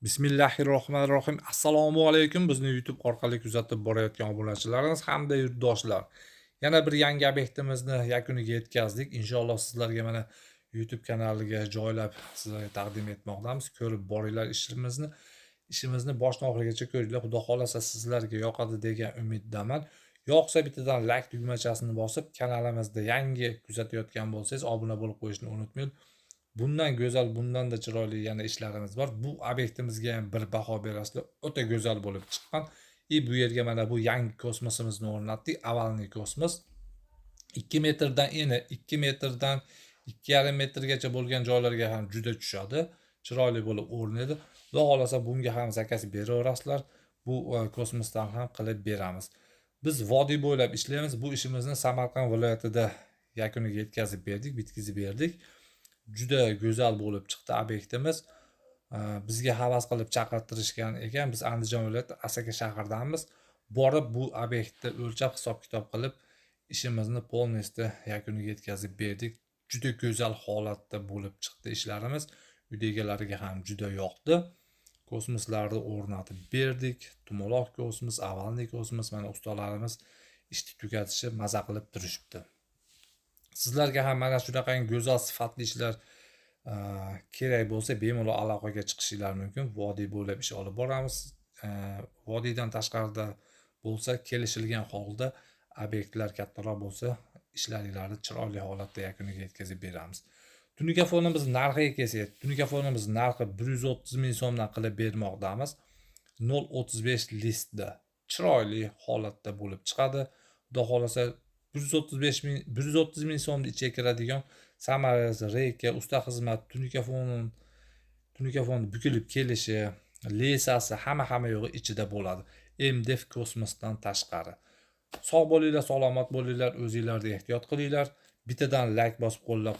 Bismillahirrohmanirrohim. Assalomu alaykum. Bizni YouTube orqali kuzatib borayotgan obunachilarimiz hamda yurtdoshlar. Yana bir yangi obyektimizni yakuniga yetkazdik. Inshaalloh sizlarga mana YouTube kanaliga joylab sizlarga taqdim etmoqdamiz. Ko'rib boringlar ishimizni. Ishimizni boshdan oxirigacha ko'ringlar. Xudo xolasa sizlarga yoqadi degan umiddaman. Yoqsa bittadan like tugmachasini bosib, kanalimizda yangi kuzatayotgan bo'lsangiz obuna bo'lib qo'yishni unutmang. Bundan go'zal, bundan-da chiroyli yana ishlarimiz bor. Bu obyektimizga ham bir baho berasizlar. O'ta go'zal bo'lib chiqqan. Bu yerga mana bu yangi kosmosimizni o'rnatdik. Avvalgi kosmos 2 metrdan 2 metrdan 2,5 metrgacha bo'lgan joylarga ham juda tushadi. Chiroyli bo'lib o'rnaydi. Xudo xolasa bunga ham zakaz beraverasizlar. Bu kosmosdan ham qilib beramiz. Biz vodiy bo'ylab ishlaymiz. Bu ishimizni Samarqand viloyatida yakuniga yetkazib berdik, bitkazib berdik. Juda go'zal bo'lib chiqdi obyektimiz. Bizga havas qilib chaqirtirishgan ekan. Biz Andijon viloyati Asaka shahridanmiz. Borib bu obyektni o'lchab hisob-kitob qilib ishimizni polностью yakuniga yetkazib berdik. Juda go'zal holatda bo'lib chiqdi ishlarimiz. Uy egalariga ham juda yoqdi. Kosmoslarni o'rnatib berdik. Tumaloq kosmos, avvalgi kosmos, mana ustalarimiz ishni tugatishib maza qilib turishibdi. Sizlarga ham mana shunaqangi go'zal sifatli ishlar kerak bo'lsa, bemalol aloqaga chiqishinglar mumkin. Vodiy bo'ylab ish olib boramiz. Vodiydan tashqarida bo'lsa, kelishilgan holda obyektlar kattaroq bo'lsa, ishlaringizni chiroyli holatda yakuniga yetkazib beramiz. Tunuka fonimiz narxiga kelsak, tunuka fonimiz narxi 130 ming so'mdan qilib bermoqdamiz. 0.35 listda chiroyli holatda bo'lib chiqadi. Xudo xolasa 130 ming so'mni ichiga kiradigan samarasi, reyka, usta xizmat, tunuka fon bukilib kelishi, lesasi hamma yo'g'i ichida bo'ladi. MDF kosmosdan tashqari. Sog' bo'linglar, salomat bo'linglar, o'zingizlarga ehtiyot qilinglar. Bittadan like bosib qo'llab